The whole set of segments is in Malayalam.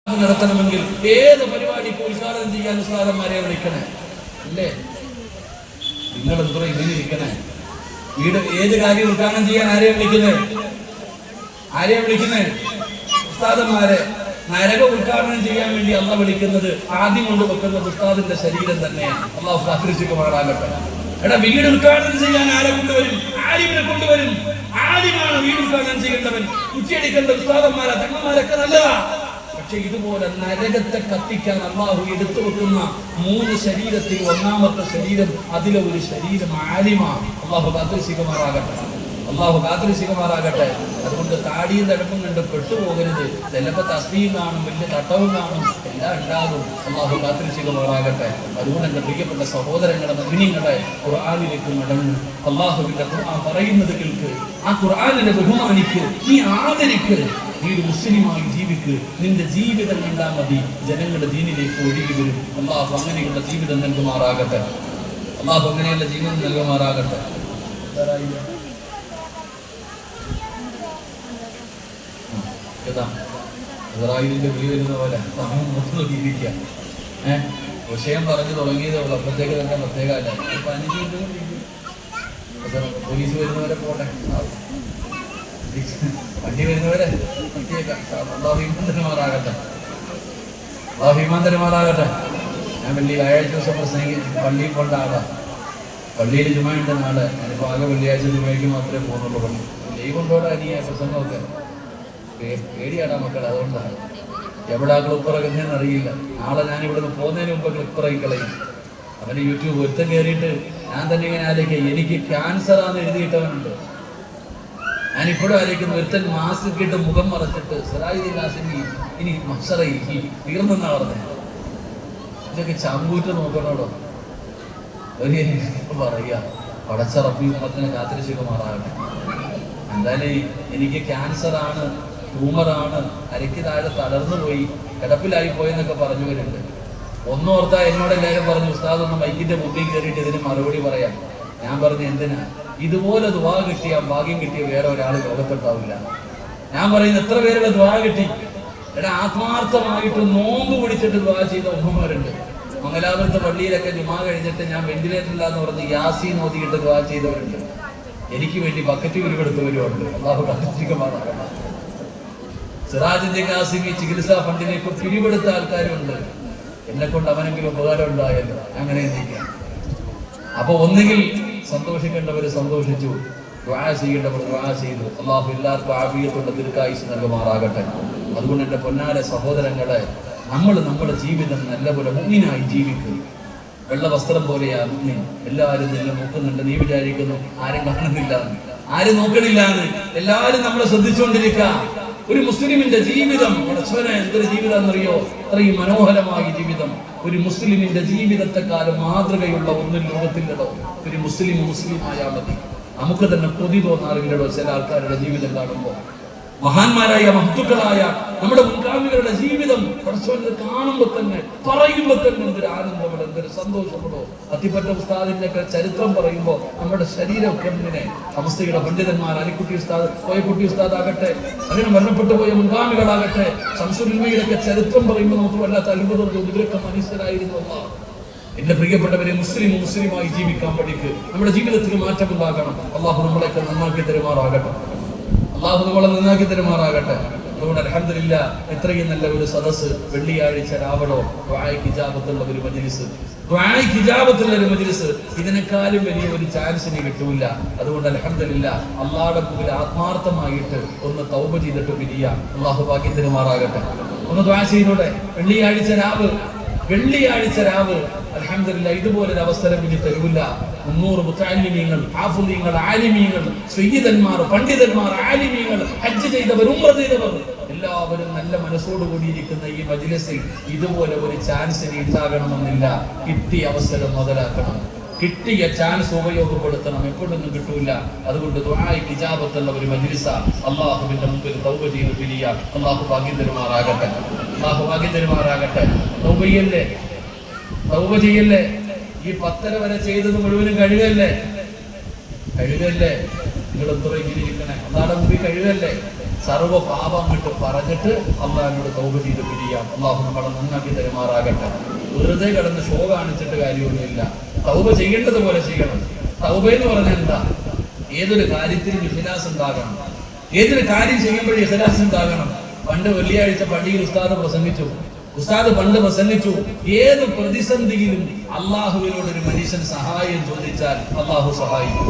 നടത്തണമെങ്കിൽ ഏത് പരിപാടിക്ക് ഉദ്ഘാടനം ചെയ്യാൻ ഉസ്താദന്മാരെ വിളിക്കണേ അല്ലേ? നിങ്ങൾ എന്തോ ഇങ്ങനെ ഇരിക്കണേ? വീട് ഏത് കാര്യം ഉദ്ഘാടനം ചെയ്യാൻ ആരെയും വിളിക്കുന്നേ? ഉസ്താദന്മാരെ. നരകം ഉദ്ഘാടനം ചെയ്യാൻ വേണ്ടി അള്ള വിളിക്കുന്നത് ആദ്യം കൊണ്ട് വെക്കുന്നത് ഉസ്താദിന്റെ ശരീരം തന്നെയാണ്. അള്ളാഹു കാത്തിരിച്ചുമാറാകട്ടെ. എടാ, വീട് ഉദ്ഘാടനം ചെയ്യാൻ ആരെ കൊണ്ടുവരും? ആലിമിനെ കൊണ്ടുവരും. ആലിമാണ് വീട് ഉദ്ഘാടനം ചെയ്യേണ്ടവൻ. കുറ്റിയടിക്കേണ്ട ഉസ്താദന്മാരെ തങ്ങന്മാരൊക്കെ നല്ലതാ. പക്ഷെ ഇതുപോലെ നരകത്തെ കത്തിക്കാൻ അള്ളാഹു എടുത്തു വെക്കുന്ന 3 ശരീരത്തിൽ ഒന്നാമത്തെ ശരീരം, അതിലെ ഒരു ശരീരം ആലിമാണ്. അള്ളാഹു കാത്തിരിച്ചുമാറാകട്ടെ. അതുകൊണ്ട് താടിയും തഴപ്പും കണ്ട് പെട്ടുപോകരുത്. ചിലപ്പോൾ തസ്ബീഹ് കാണും, വലിയ തട്ടവും കാണും, എല്ലാം ഉണ്ടാകും. അള്ളാഹു കാത്തിരിച്ചുമാറാകട്ടെ. അതുകൊണ്ട് എൻ്റെ പ്രിയപ്പെട്ട സഹോദരങ്ങളെ, മുഅ്മിനീങ്ങളെ, ഖുർആനിലേക്ക് മടങ്ങും. അള്ളാഹുവിന്റെ ഖുർആൻ പറയുന്നത് കേൾക്ക്. ആ ഖുർആനിനെ ബഹുമാനിക്ക്, നീ ആദരിക്ക്. നീ ഒരു മുസ്ലിമായി ജീവിക്ക്. നിന്റെ ജീവിതം കണ്ടാൽ മതി ജനങ്ങളുടെ ദീനിലേക്ക് ഒഴുകി വരും. അള്ളാഹു അങ്ങനെയുള്ള ജീവിതം നൽകുമാറാകട്ടെ. ഇസ്രായേലിന്റെ വിളി വരുന്ന പോലെ നോക്കിയിരിക്കുക. വിഷയം പറഞ്ഞു തുടങ്ങിയതേ ഉള്ളൂ. അപ്പോഴത്തേക്ക് തന്നെ പ്രത്യേകമല്ല. 15 മിനിറ്റ് പോലീസ് വരുന്നവരെ പോട്ടെ, വണ്ടി വരുന്നവരെ തരുമാറാകട്ടെ. ഞാൻ വ്യാഴാഴ്ച ദിവസം പ്രസംഗിച്ച് പള്ളിയിൽ പോകേണ്ട ആളാ. പള്ളിയിൽ ജുമയുണ്ട് നാളെ. ഞാനിപ്പോൾ ആകെ വെള്ളിയാഴ്ച ജുമയ്ക്ക് മാത്രമേ പോകുന്നുള്ളൂ. പള്ളി ലീവ് കൊണ്ടോടെ അനിയ പ്രസംഗമൊക്കെ പേടിയാടാ മക്കൾ. അതുകൊണ്ടാണ് എവിടെ ആ ക്ലിപ്പറക്കുന്നതെന്ന് അറിയില്ല. നാളെ ഞാൻ ഇവിടുന്ന് പോകുന്നതിന് മുമ്പ് ക്ലിപ്പറായി കളയും. അവന് യൂട്യൂബ് ഒരുത്തം കയറിയിട്ട് ഞാൻ തന്നെ ഇങ്ങനെ ആലോചിക്കുക, എനിക്ക് ക്യാൻസറാന്ന് എഴുതിയിട്ടവനുണ്ട്. ഞാനിപ്പോഴും ആലോചിക്കുന്നു, ഒരുത്തൻ മാസ്ക് ഇട്ട് മുഖം മറച്ചിട്ട് സിറാജുദ്ദീൻ ഇനി മത്സറയി തീർന്നെന്നാ പറഞ്ഞത്. ഇതൊക്കെ ചമ്പൂറ്റ് നോക്കണോടോ. ഒരു പറയാ പടച്ച റബ്ബി ഉമ്മത്തിനെ കാത്തിരിച്ചുമാറാകട്ടെ. എന്തായാലും എനിക്ക് ക്യാൻസറാണ്, ട്യൂമറാണ്, അരയ്ക്ക് താഴെ തളർന്നു പോയി, കിടപ്പിലായി പോയെന്നൊക്കെ പറഞ്ഞവരുണ്ട്. ഒന്നോർത്താ എന്നോട് എല്ലാവരും പറഞ്ഞു, ഉസ്താദ് ഒന്ന് മൈക്കിന്റെ മുമ്പിൽ കയറിയിട്ട് ഇതിന് മറുപടി പറയാം. ഞാൻ പറഞ്ഞു, എന്തിനാ? ഇതുപോലെ ദുആ കിട്ടിയ ഭാഗ്യം കിട്ടിയ വേറെ ഒരാൾ ലോകത്തുണ്ടാവില്ല. ഞാൻ പറയുന്നത്, എത്ര പേരുടെ ദുആ കിട്ടി? എടാ, ആത്മാർത്ഥമായിട്ട് നോമ്പ് പിടിച്ചിട്ട് ദുആ ചെയ്ത ഉമ്മമാരുണ്ട്. മംഗലാപുരത്തെ പള്ളിയിലൊക്കെ ജുമാ കഴിഞ്ഞിട്ട് ഞാൻ വെന്റിലേറ്ററില്ലാന്ന് പറഞ്ഞ് യാസീൻ ഓതിയിട്ട് ദുആ ചെയ്തവരുണ്ട്. എനിക്ക് വേണ്ടി ബക്കറ്റ് ഉരുവെടുത്തവരുമുണ്ട്. അല്ലാഹു കാത്തിരിക്കുമാറാകട്ടെ. സിറാജിന്റെ ഖാസിമി ചികിത്സാ ഫണ്ടിലേക്ക് പിരിവെടുത്ത ആൾക്കാരുണ്ട്. എന്നെ കൊണ്ട് അവനെങ്കിലും ഉപകാരം ഉണ്ടായല്ലോ. അങ്ങനെ എന്തിക്കാം. അപ്പൊ ഒന്നുകിൽ സന്തോഷിക്കേണ്ടവര് സന്തോഷിച്ചു, ദുആ ചെയ്യേണ്ടവർ ദുആ ചെയ്തു. അള്ളാഹു എല്ലാവർക്കും ആഫിയത്തുള്ള ദീർഘായുസ്സ് നൽകുമാറാകട്ടെ. അതുകൊണ്ട് എൻ്റെ പൊന്നാര സഹോദരങ്ങളെ, നമ്മൾ നമ്മുടെ ജീവിതം നല്ലപോലെ മുഅ്മിനായി ജീവിക്കും. വെള്ള വസ്ത്രം പോലെയാ മുഅ്മിൻ. എല്ലാവരും നിന്നെ നോക്കുന്നുണ്ട്. നീ വിചാരിക്കുന്നു ആരും കാണുന്നില്ല, ആരും നോക്കണില്ല എന്ന്. എല്ലാവരും നമ്മളെ ശ്രദ്ധിച്ചുകൊണ്ടിരിക്കുക. ഒരു മുസ്ലിമിന്റെ ജീവിതം എന്തൊരു ജീവിതം എന്നറിയോ? അത്രയും മനോഹരമായ ജീവിതം. ഒരു മുസ്ലിമിന്റെ ജീവിതത്തെക്കാളും മാതൃകയുള്ള ഒന്നും ലോകത്തില്ലടോ. ഒരു മുസ്ലിമായാൽ മതി. നമുക്ക് തന്നെ കൊതി തോന്നാറില്ലടോ ചില ആൾക്കാരുടെ ജീവിതം കാണുമ്പോൾ. മഹാന്മാരായ മഹത്തുക്കളായ നമ്മുടെ മുൻഗാമികളുടെ ജീവിതം കാണുമ്പോൾ തന്നെ, പറയുമ്പോൾ തന്നെ എന്തൊരു ആനന്ദമുള്ള, എന്തൊരു സന്തോഷമുള്ളോ. അത്തിപ്പറ്റ ഉസ്താദിന്റെ ഒക്കെ ചരിത്രം പറയുമ്പോൾ നമ്മുടെ ശരീരമൊക്കെ ഇങ്ങനെ. സമസ്തയുടെ പണ്ഡിതന്മാർ, അലിക്കുട്ടി ഉസ്താദ്, കോയക്കുട്ടി ഉസ്താദ് ആകട്ടെ, അങ്ങനെ മരണപ്പെട്ടു പോയ മുൻഗാമികളാകട്ടെ, ശംസുലുൽമയുടെ ഒക്കെ ചരിത്രം പറയുമ്പോൾ നമുക്ക് വല്ലാത്ത അത്ഭുതം തോന്നും. ഇവരൊക്കെ മനുഷ്യരായിരുന്നു. എന്റെ പ്രിയപ്പെട്ടവരെ, മുസ്ലിമായി ജീവിക്കാൻ പഠിക്ക്. നമ്മുടെ ജീവിതത്തിൽ മാറ്റമുണ്ടാകണം. അള്ളാഹു നമ്മളെയൊക്കെ നന്നാക്കി തരുമാറാകട്ടെ. അതുകൊണ്ട് അൽഹംദുലില്ലാഹ്, എത്രയും നല്ല ഒരു സദസ്സ്. വെള്ളിയാഴ്ച രാവണോ ദുആയ്ക്ക് ഇജാബത്തുള്ള ഒരു മജ്ലിസ്, ഇതിനേക്കാളും വലിയ ഒരു ചാൻസ് ഇനി കിട്ടൂല. അതുകൊണ്ട് അൽഹംദുലില്ലാഹ്, അള്ളാഹുടെ മുമ്പിൽ ആത്മാർത്ഥമായിട്ട് ഒന്ന് തൗബ ചെയ്തിട്ട് പിരിയാം. അള്ളാഹു ഭാഗ്യം തരുമാറാകട്ടെ. ഒന്ന് ദുആ ചെയ്തോടെ. വെള്ളിയാഴ്ച രാവ് അൽഹംദുലില്ലാഹ്, ഇതുപോലൊരു അവസരം ഇനി തരൂല്ല. 300 മുതഅല്ലിമീങ്ങൾ, ഹാഫിളീങ്ങൾ, ആലിമീങ്ങൾ, സയ്യിദന്മാർ, പണ്ഡിതന്മാർ, ആലിമീങ്ങൾ, ഹജ്ജ് ചെയ്തവർ, ഉംറ ചെയ്തവർ, എല്ലാവരും നല്ല മനസ്സോടുകൂടിയിരിക്കുന്ന ഈ മജ്ലിസിൽ ഇതുപോലെ ഒരു ചാൻസ് ഇനി ഉണ്ടാകണമെന്നില്ല. കിട്ടിയ അവസരം മുതലാക്കണം. കിട്ടിയ ചാൻസ് ഉപയോഗപ്പെടുത്തണം. എപ്പോഴൊന്നും കിട്ടൂല. അതുകൊണ്ട് ദുആയ്ക്ക് ഇജാബത്തുള്ള ഒരു മജ്ലിസ. അള്ളാഹുവിന്റെ മുമ്പിൽ തൗബ ചെയ്ത് പിരിയാം. അള്ളാഹു ഭാഗ്യം തരുമാറാകട്ടെ. തൗബ ചെയ്യല്ലേ. ഈ 10 വരെ ചെയ്തത് മുഴുവനും കഴുകല്ലേ. നിങ്ങൾ എത്ര ഇങ്ങനെ ഇരിക്കണേ? അള്ളാഹുടെ മുമ്പിൽ കഴുകല്ലേ. സർവ്വ പാപം അങ്ങോട്ട് പറഞ്ഞിട്ട് അള്ളാഹിനോട് തൗബ ചെയ്ത് പിരിയാം. അള്ളാഹു നമ്മളെ നന്നാക്കി തരുമാറാകട്ടെ. വെറുതെ കിടന്ന് ഷോ കാണിച്ചിട്ട് കാര്യമൊന്നുമില്ല. തൗബ ചെയ്യേണ്ടത് പോലെ ചെയ്യണം. തൗബ എന്ന് പറഞ്ഞാൽ എന്താ? ഏതൊരു കാര്യത്തിലും ഇഖ്ലാസ് ഉണ്ടാകണം. ഏതൊരു കാര്യം ചെയ്യുമ്പോഴും ഇഖ്ലാസ് ഉണ്ടാകണം. പണ്ട് വെള്ളിയാഴ്ച പള്ളിയിൽ ഉസ്താദ് പണ്ട് പ്രസംഗിച്ചു, ഏത് പ്രതിസന്ധിയിലും അള്ളാഹുവിനോട് ഒരു മനുഷ്യൻ സഹായം ചോദിച്ചാൽ അള്ളാഹു സഹായിക്കും.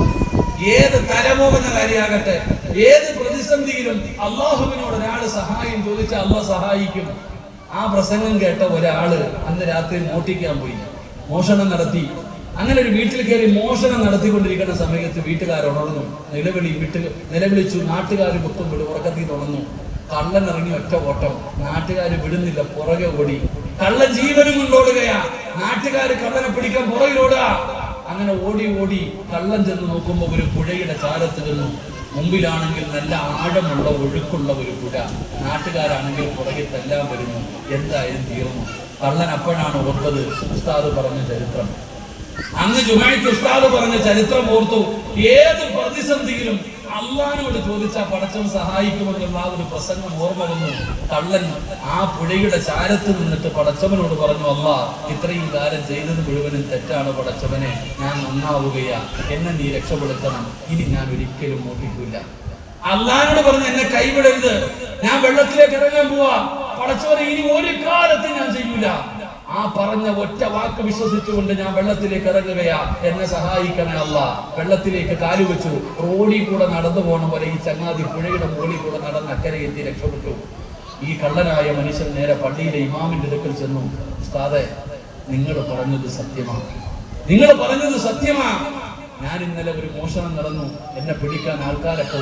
ഏത് തലമോകുന്ന കാര്യമാകട്ടെ, ഏത് പ്രതിസന്ധിയിലും അള്ളാഹുവിനോട് ഒരാൾ സഹായം ചോദിച്ചാൽ അള്ളാഹ് സഹായിക്കും. ആ പ്രസംഗം കേട്ട ഒരാള് അന്ന് രാത്രി മോഷ്ടിക്കാൻ പോയി, മോഷണം നടത്തി. അങ്ങനെ ഒരു വീട്ടിൽ കയറി മോഷണം നടത്തിക്കൊണ്ടിരിക്കുന്ന സമയത്ത് വീട്ടുകാരുണർന്നു, നിലവിളിച്ചു. നാട്ടുകാർ മൊത്തം വിടും, ഉറക്കത്തിൽ തുറന്നു. കള്ളൻ ഇറങ്ങി ഒറ്റ ഓട്ടം. നാട്ടുകാർ വിടുന്നില്ല, പുറകെ ഓടി. കള്ളൻ ജീവനും കൊണ്ടോടുകയാ. നാട്ടുകാർ കള്ളനെ പിടിക്കാൻ പുറകിലോടുക. അങ്ങനെ ഓടി കള്ളൻ ചെന്ന് നോക്കുമ്പോൾ ഒരു പുഴയുടെ ചാരത്ത് നിന്നു. മുമ്പിലാണെങ്കിൽ നല്ല ആഴമുള്ള ഒഴുക്കുള്ള ഒരു പുഴ, നാട്ടുകാരാണെങ്കിൽ പുറകിൽ തല്ലാൻ വരുന്നു. എന്തായാലും തീർന്നു. കള്ളൻ അപ്പോഴാണ് ഓർത്തത് ഉസ്താദ് പറഞ്ഞ ചരിത്രം. അന്ന് ജുമഅയ്ക്ക് ഉസ്താദ് പറഞ്ഞ ചരിത്രം ഓർത്തു. ഏത് പ്രതിസന്ധിയിലും അള്ളാഹിനോട് ചോദിച്ചാൽ പടച്ചവൻ സഹായിക്കുമെന്നുള്ള ആ ഒരു പ്രസംഗം ഓർമ്മ വന്നു. കള്ളൻ ആ പുഴയുടെ ചാരത്ത് നിന്നിട്ട് പടച്ചവനോട് പറഞ്ഞു, അല്ലാഹ്, ഇത്രയും കാലം ചെയ്തത് മുഴുവനും തെറ്റാണ് പടച്ചവനെ, ഞാൻ നന്നാവുകയാ, എന്നെ നീ രക്ഷപ്പെടുത്തണം, ഇനി ഞാൻ ഒരിക്കലും മോഷ്ടിക്കില്ല. അള്ളാഹിനോട് പറഞ്ഞു, എന്നെ കൈവിടരുത്, ഞാൻ വെള്ളത്തിലേക്ക് ഇറങ്ങാൻ പോവാ, പടച്ചവനെ ഇനി ഒരു കാലത്ത് ഞാൻ ചെയ്യൂല. ആ പറഞ്ഞ ഒറ്റ വാക്ക് വിശ്വസിച്ചുകൊണ്ട് ഞാൻ വെള്ളത്തിലേക്ക് ഇറങ്ങുകയാ, എന്നെ സഹായിക്കണേ അല്ലാഹ്. വെള്ളത്തിലേക്ക് കാലുവെച്ചു. റോഡിൽ കൂടെ നടന്നു പോണ പോലെ ഈ ചങ്ങാതി പുഴയുടെ മുകളിൽ കൂടെ നടന്ന് അക്കരെ എത്തി രക്ഷപ്പെട്ടു. ഈ കള്ളനായ മനുഷ്യൻ നേരെ പള്ളിയിലെ ഇമാമിന്റെ അടുക്കൽ ചെന്നു. ഉസ്താദേ, നിങ്ങൾ പറഞ്ഞത് സത്യമാ. ഞാൻ ഇന്നലെ ഒരു മോഷണം നടന്നു, എന്നെ പിടിക്കാൻ ആൾക്കാരൊക്കെ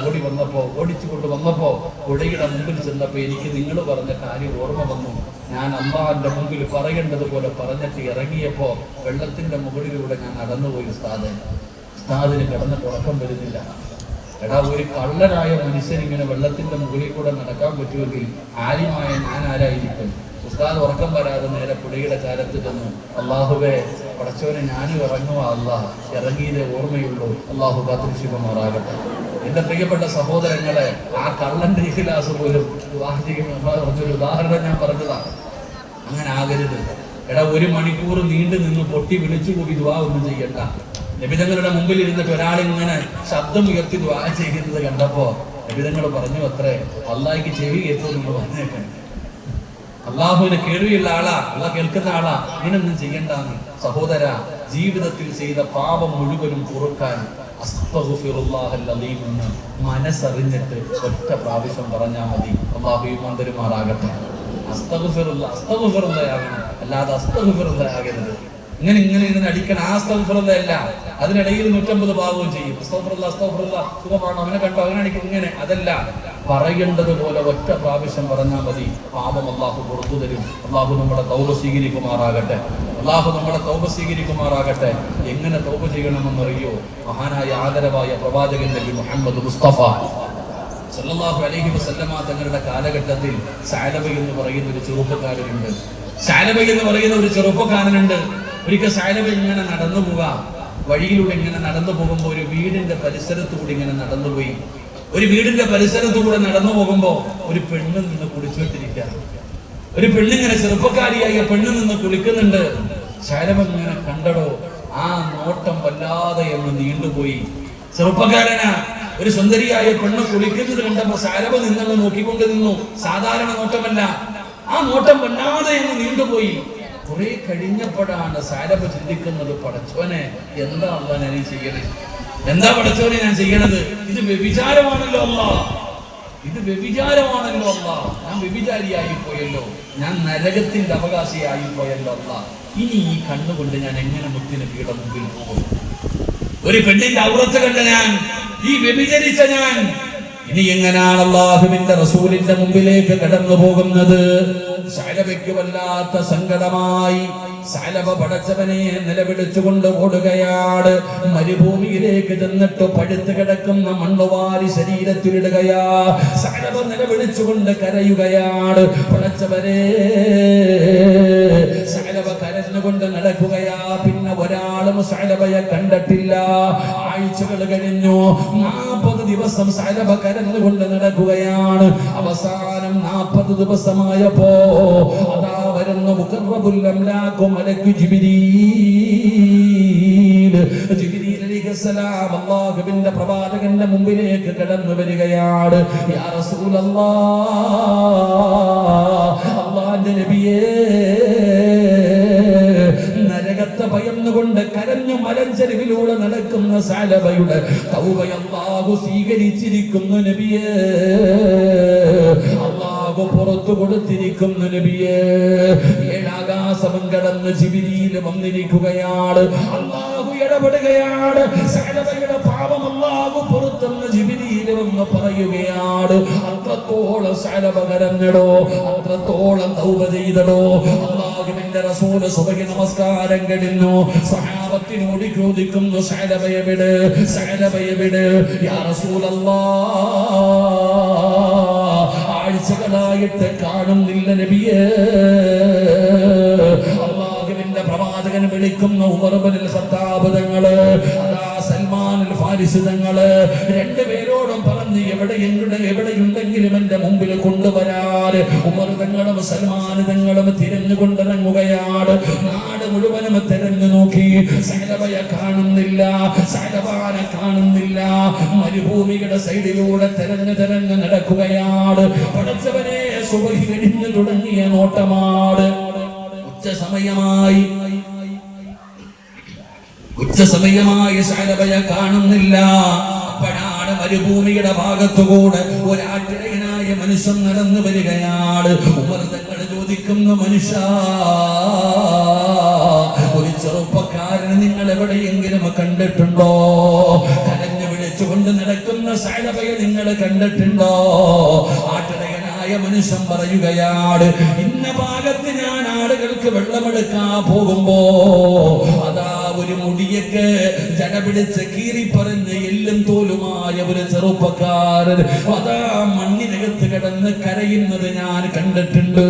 ഓടിച്ചുകൊണ്ട് വന്നപ്പോ പുഴയുടെ മുമ്പിൽ ചെന്നപ്പോ എനിക്ക് നിങ്ങൾ പറഞ്ഞ കാര്യം ഓർമ്മ വന്നു. ഞാൻ അള്ളാഹിന്റെ മുമ്പിൽ പറയേണ്ടത് പോലെ പറഞ്ഞിട്ട് ഇറങ്ങിയപ്പോ വെള്ളത്തിന്റെ മുകളിലൂടെ ഞാൻ നടന്നുപോയി. ഉസ്താദിന് കിടന്നിട്ട് ഉറക്കം വരുന്നില്ല. എടാ, ഒരു കള്ളനായ മനുഷ്യൻ ഇങ്ങനെ വെള്ളത്തിന്റെ മുകളിൽ കൂടെ നടക്കാൻ പറ്റുമെങ്കിൽ ആര്യമായ ഞാൻ ആരായിരിക്കും? ഉസ്താദ് ഉറക്കം വരാതെ നേരെ പുഴയുടെ ചാരത്ത് ചെന്നു. അള്ളാഹുവേ, പടച്ചവനെ ഞാനും ഇറങ്ങുക, അള്ളാഹ് ഇറങ്ങിയതേ ഓർമ്മയുള്ളൂ, അള്ളാഹു കാത്തിരക്ഷിക്കുമാറാകട്ടെ. എന്റെ പ്രിയപ്പെട്ട സഹോദരങ്ങളെ, ആ കള്ളന്റെ ഇഖ്ലാസ് പോലും ഒരു ഉദാഹരണം ഞാൻ പറഞ്ഞതാണ്. അങ്ങനെ ആകരുത്. എടാ, 1 മണിക്കൂർ നീണ്ടു നിന്ന് പൊട്ടി വിളിച്ചുകൂടി ദുആ ഒന്നും ചെയ്യണ്ട. നബിതങ്ങളുടെ മുമ്പിൽ ഇരുന്നിട്ട് ഒരാളിങ്ങനെ ശബ്ദം ഉയർത്തി ദുആ ചെയ്യുന്നത് കണ്ടപ്പോ നബിതങ്ങൾ പറഞ്ഞു അത്രേ, അള്ളാഹിക്ക് ചെവി കേട്ടോ നിങ്ങൾ പറഞ്ഞേക്കണം. അള്ളാഹുവിന് കേൾവിയുള്ള ആളാ, അള്ളാഹ് കേൾക്കുന്ന ആളാ, ഇങ്ങനൊന്നും ചെയ്യണ്ടെന്ന്. സഹോദര, ജീവിതത്തിൽ ചെയ്ത പാപം മുഴുവനും പൊറുക്കാൻ അസ്തഗ്ഫിറുല്ലാഹൽ അലീം എന്ന് മനസ്സറിഞ്ഞിട്ട് ഒറ്റ പ്രാവശ്യം പറഞ്ഞാൽ മതി. അള്ളാഹു ഈമാൻ തരുമാറാകട്ടെ. അസ്തഗ്ഫിറുല്ലാഹ്, അല്ലാതെ അസ്തഗ്ഫിറുല്ലാഹ് ഇങ്ങനെ അടിക്കണം. ആ അസ്തഗ്ഫിറുല്ലാഹ് അല്ല, അതിനിടയിൽ 150 പാവവും ചെയ്യും. അസ്തഗ്ഫിറുല്ലാഹ് സുഖമാണ്, അവനെ കണ്ടോ, അങ്ങനെ അടിക്കും, ഇങ്ങനെ അതല്ല. പറയേണ്ടത് പോലെ ഒറ്റ പ്രാവശ്യം പറഞ്ഞാൽ മതി. പാപം അള്ളാഹു പുറത്തു തരും. അള്ളാഹു നമ്മളെ തൗബ സ്വീകരിക്കുമാറാകട്ടെ. എങ്ങനെ തൗബ ചെയ്യണമെന്നറിയോ? മഹാനായ ആദരവായ പ്രവാചകൻ നബി മുഹമ്മദ് മുസ്തഫ സല്ലല്ലാഹു അലൈഹി വസല്ലമ തങ്ങളുടെ കാലഘട്ടത്തിൽ സഅലബ എന്ന് പറയുന്ന ഒരു ചെറുപ്പക്കാരനുണ്ട്. ഒരിക്കൽ സഅലബ ഇങ്ങനെ നടന്നു പോവാം. വഴിയിലൂടെ ഇങ്ങനെ നടന്നു പോകുമ്പോൾ ഒരു വീടിന്റെ പരിസരത്തുകൂടി ഇങ്ങനെ നടന്നുപോയി. ഒരു വീടിന്റെ പരിസരത്തുകൂടെ നടന്നു പോകുമ്പോ ഒരു പെണ്ണ് നിന്ന് കുളിച്ചുകൊണ്ടിരിക്കുക. ഒരു പെണ്ണിങ്ങനെ, ചെറുപ്പക്കാരിയായ പെണ്ണ് നിന്ന് കുളിക്കുന്നുണ്ട്. സഅലബ ഇങ്ങനെ കണ്ടടോ, ആ നോട്ടം വല്ലാതെ എന്ന് നീണ്ടുപോയി. ചെറുപ്പക്കാരനാ, ഒരു സുന്ദരിയായ പെണ്ണ് കുളിക്കുന്നത് കണ്ടപ്പോ സഅലബ നിന്നുള്ള നോക്കിക്കൊണ്ട് നിന്നു. സാധാരണ നോട്ടമല്ല, ആ നോട്ടം വല്ലാതെ എന്ന് നീണ്ടുപോയി. കുറെ കഴിഞ്ഞപ്പോഴാണ് സഅലബ ചിന്തിക്കുന്നത്, പടച്ചോനെ, എന്താ അല്ലാഹ് ഞാൻ ചെയ്യണത്? എന്താ പടച്ചോനെ ഞാൻ ചെയ്യണത്? ഇത് വ്യഭിചാരമാണല്ലോ അല്ലാഹ്, ഞാൻ വ്യഭിചാരിയായി പോയല്ലോ, ഞാൻ നരകത്തിന്റെ അവകാശിയായി പോയല്ലോ അല്ലാഹ്. ഇനി ഈ കണ്ണുകൊണ്ട് ഞാൻ എങ്ങനെ മുത്തിന് കീഴ മുമ്പിൽ പോകും? ഒരു പെണ്ണിന്റെ ഔറത്ത് കണ്ട ഞാൻ, ഈ വ്യഭിചരിച്ച ഞാൻ, ഇനി എങ്ങനെയാണ് അല്ലാഹുവിന്റെ റസൂലിന്റെ മുമ്പിലേക്ക് കടന്നു പോകുന്നത്? സഅലബയ്ക്ക് വല്ലാത്ത സങ്കടമായി. സഅലബ പടച്ചവനെ നിലവിളിച്ചുകൊണ്ട് ഓടുകയാണ്. മരുഭൂമിയിലേക്ക് ചെന്നിട്ട് പഴുത്ത് കിടക്കുന്ന മണ്ണുവാരി ശരീരത്തിലിടുകയാ. സഅലബ നിലവിളിച്ചുകൊണ്ട് കരയുകയാണ്. പടച്ചവനെ, സഅലബ കരഞ്ഞുകൊണ്ട് നടക്കുകയാ. പിന്നെ ഒരാളും സഅലബയെ കണ്ടിട്ടില്ല. ആഴ്ചകൾ കഴിഞ്ഞു, 40 ദിവസം സഅലബ കരഞ്ഞുകൊണ്ട് നടക്കുകയാണ്. അവസാനം 40 ദിവസമായപ്പോ അതാ വരുന്നു മുഖറബുൽ അംലാഖു മലക്കു ജിബ്രീൽ. ജിബ്രീൽ അലൈഹിസ്സലാം അല്ലാഹുവിന്റെ പ്രവാചകന്റെ മുമ്പിലേക്ക് കടന്നു വരികയാണ്. യാ റസൂലല്ലാഹ്, അല്ലാഹുവിന്റെ നബിയേ, നരകത്തെ ഭയന്നുകൊണ്ട് കരഞ്ഞു മലഞ്ചെരുവിലൂടെ നടക്കുന്ന സഅലബയുടെ തൗബ അല്ലാഹു സ്വീകരിച്ചിരിക്കുന്നു നബിയേ. അല്ലാഹു പുറത്തു കൊടുത്തിരിക്കുന്നു നബിയേ. ഏഴാകാശം കടന്ന് ജിബ്രീൽ വന്നിരിക്കുകയാണ്. അല്ലാഹു ഇടപെടുകയാണ്. സഅലബയുടെ പാപം അല്ലാഹു പുറത്തുനിന്ന് ജിബ്രീൽ വന്ന് പറയുകയാണ്. അത്രത്തോളം സഅലബ കരഞ്ഞടോ, അത്രത്തോളം തൗബ ചെയ്തടോ. അല്ലാഹുവിന്റെ റസൂൽ സുബഹി നമസ്കാരം കഴിഞ്ഞു. സഹാബത്തിനോട് ചോദിക്കുന്നു, സഅലബയെ വിട്, സഅലബയെ വിട്. യാ റസൂലല്ലാഹ്, ആഴ്ചകളായിട്ട് കാണുന്നില്ല നബിയേ. അല്ലാഹുവിന്റെ പ്രവാചകൻ വിളിക്കുന്ന ഉമർ ഇബ്നുൽ ഖത്താബ് തങ്ങള്, അതാ സൽമാൻ അൽ ഫാരിസി തങ്ങള്, രണ്ടുപേരോടും പറഞ്ഞ് എവിടെയുണ്ടെങ്കിലും എന്റെ മുമ്പിൽ കൊണ്ടുവരാൻ ഉമർ തങ്ങളും സൽമാൻ തങ്ങളും തിരഞ്ഞുകൊണ്ടിറങ്ങുകയാണ്. നാട് മുഴുവനും തിരഞ്ഞു നോക്കി, സഅലബയെ കാണുന്നില്ല, സഅലബാനെ കാണുന്നില്ല. മരുഭൂമിയുടെ സൈഡിലൂടെ തിരഞ്ഞു നടക്കുകയാണ്. പടച്ചവനെ, സുബഹി കഴിഞ്ഞു തുടങ്ങിയ നോട്ടമാണ്. ഉച്ചസമയമായി സഅലബയെ കാണുന്നില്ല. അപ്പോഴാണ് മരുഭൂമിയുടെ ഭാഗത്തുകൂടെ ഒരാട്ടിടയനായ മനുഷ്യൻ നടന്നു വരികയാണ്. ഉമർ തങ്ങൾ ചോദിക്കുന്നു, മനുഷ്യ, ഒരു ചെറുപ്പക്കാരനെ നിങ്ങൾ എവിടെയെങ്കിലും കണ്ടിട്ടുണ്ടോ? കരഞ്ഞു വിളിച്ചുകൊണ്ട് നടക്കുന്ന സഅലബയെ നിങ്ങൾ കണ്ടിട്ടുണ്ടോ? ആട്ടിടയനായ മനുഷ്യൻ പറയുകയാണ്, ഇന്ന ഭാഗത്ത് ഞാൻ ആളുകൾക്ക് വെള്ളമെടുക്കാൻ പോകുമ്പോ അതാ ഒരു മുടിയൊക്കെ ജട പിടിച്ച് കീറിപ്പറഞ്ഞ് എല്ലും തോലുമായ ഒരു ചെറുപ്പക്കാരൻ അതാ മണ്ണിനകത്ത് കിടന്ന് കരയുന്നത് ഞാൻ കണ്ടിട്ടുണ്ട്.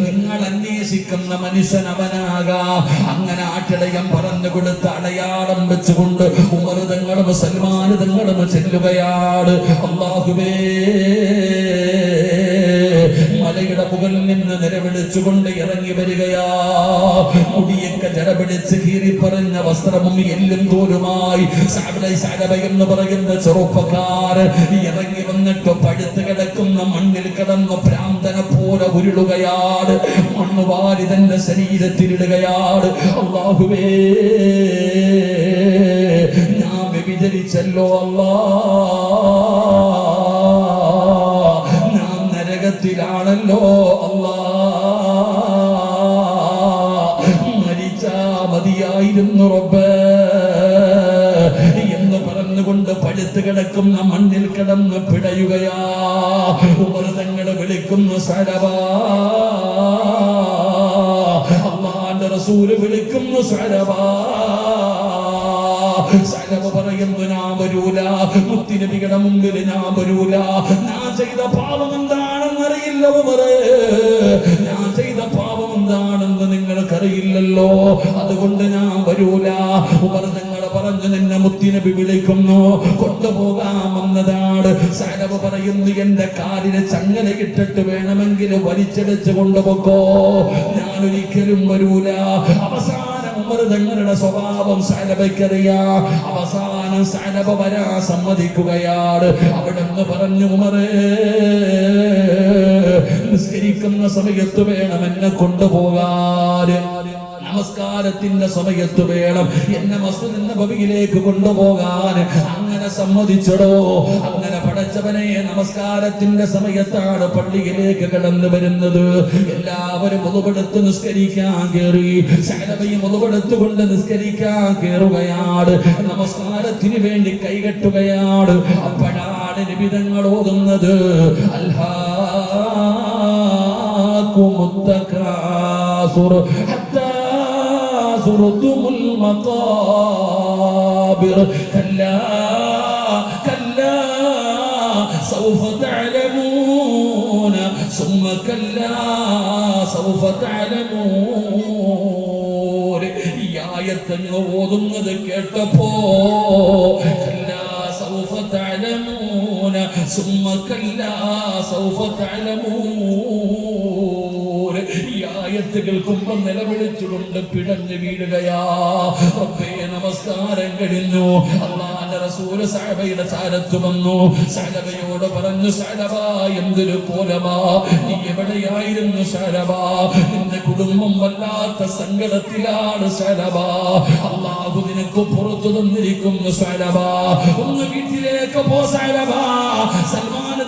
നിങ്ങൾ അന്വേഷിക്കുന്ന മനുഷ്യൻ അവനാകാം. അങ്ങനെ ആട്ടിടയം പറഞ്ഞു കൊടുത്ത അടയാളം വെച്ചുകൊണ്ട് ഉമർ തങ്ങളും സൽമാൻ തങ്ങളും ചെല്ലുകയാണ്. അല്ലാഹുവേ, മലയുടെ മുകളിൽ നിന്ന് നിലവിളിച്ചുകൊണ്ട് ഇറങ്ങി വരികയാ. മുടിയൊക്കെ ജടപിടിച്ച് കീറിപ്പറഞ്ഞ വസ്ത്രവും എല്ലും തോലുമായി സഅലബ എന്ന് പറയുന്ന ചെറുപ്പക്കാരൻ ഇറങ്ങി വന്നിട്ട് പഴുത്ത് കിടക്കുന്ന മണ്ണിൽ കിടന്ന് ഭ്രാന്തനെ പോലെ ഉരുളുകയാണ്. മണ്ണ് വാരി തന്റെ ശരീരത്തിലിടുകയാണ്. അല്ലാഹുവേ, ഞാൻ വ്യഭിചരിച്ചല്ലോ അല്ലാഹ്, ഞാൻ നരകത്തിലാണല്ലോ അല്ലാഹ്, മരിച്ചാ മതിയായിരുന്നു റബ്ബേ എന്ന് പറഞ്ഞുകൊണ്ട് പഴുത്ത് കിടക്കുന്ന മണ്ണിൽ കിടന്ന് പിടയുകയാ. ഉമർ തങ്ങൾ വിളിക്കുന്നു, സഅലബാ. അല്ലാഹുവിന്റെ റസൂൽ വിളിക്കുന്നു, സഅലബാ. സഅലബ പറയുന്നു, ഞാൻ വരൂല, മുത്തുനബിയുടെ മുമ്പിൽ ഞാൻ വരൂല. ഞാൻ ചെയ്ത പാപം എന്താണെന്ന് അറിയില്ല ഉമറേ, ഞാൻ ചെയ്ത പാപം എന്താണെന്ന് നിങ്ങൾക്കറിയില്ലല്ലോ, അതുകൊണ്ട് ഞാൻ വരൂല. ഉമർ തങ്ങൾ പറഞ്ഞു, നിന്നെ മുത്തുനബി വിളിക്കുന്നു, കൊണ്ടുപോകാമെന്നതാണ്. സഅലബ പറയുന്നു, എന്റെ കാലിന് ചങ്ങല ഇട്ടിട്ട് വേണമെങ്കിൽ വലിച്ചടിച്ച് കൊണ്ടുപോക്കോ, ഞാൻ ഒരിക്കലും വരൂല. അവസാനം ഉമർ തങ്ങളുടെ സ്വഭാവം സഅലബയ്ക്കറിയാം. അവസാനം സഅലബ വരാൻ സമ്മതിക്കുകയാണ്. അവിടെ നിന്ന് പറഞ്ഞു, ഉമറേ, നിസ്കരിക്കുന്ന സമയത്ത് വേണം എന്നെ കൊണ്ടുപോകാൻ, നമസ്കാരത്തിന്റെ സമയത്ത് വേണം എന്നെ മസ്ജിദ് നബവിയിലേക്ക് കൊണ്ടുപോകാൻ. അങ്ങനെ സമ്മതിച്ചടോ. അങ്ങനെ പടച്ചവനെ, നമസ്കാരത്തിന്റെ സമയത്താണ് പള്ളിയിലേക്ക് കടന്നു വരുന്നത്. എല്ലാവരും മുതുപെടുത്ത് നിസ്കരിക്കാൻ കയറി. സഅലബയും മുതുപെടുത്തുകൊണ്ട് നിസ്കരിക്കാൻ കയറുകയാണ്. നമസ്കാരത്തിന് വേണ്ടി കൈകെട്ടുകയാണ്. അപ്പോഴാണ് നബി തങ്ങൾ ഓതുന്നത്, അൽഹാകുമുത്തകാസുർ ഹത്താ زرتم المقابر كلا كلا سوف تعلمون ثم كلا سوف تعلمون. ഈ ആയത്തങ്ങ് ഓതുന്നത് കേട്ടപ്പോ കല്ലാ സൗഫ തഅലമൂന സുമ്മ കല്ലാ സൗഫ തഅലമൂൻ. ഈ ആയത്ത് കേൾക്കുമ്പോ നിലവിളിച്ചുകൊണ്ട് പിടഞ്ഞു വീഴുകയാ. റബ്ബേ, നമസ്കാരം കഴിഞ്ഞു. അല്ലാഹുവിന്റെ റസൂൽ സഅബയുടെ ചാരത്ത് വന്നു. സഅബയോട് പറഞ്ഞു, സഅബ, എന്തൊരു കോലമാ, നീ എവിടെയായിരുന്നു സഅബ? നിന്റെ കുടുംബം വല്ലാത്ത സങ്കടത്തിലാണ് സഅബ. അല്ലാഹു നിനക്ക് പുറത്തു തന്നിരിക്കുന്നു സഅബ. ഒന്ന് വീട്ടിലേക്ക് പോ സഅബ. സൽമാൻ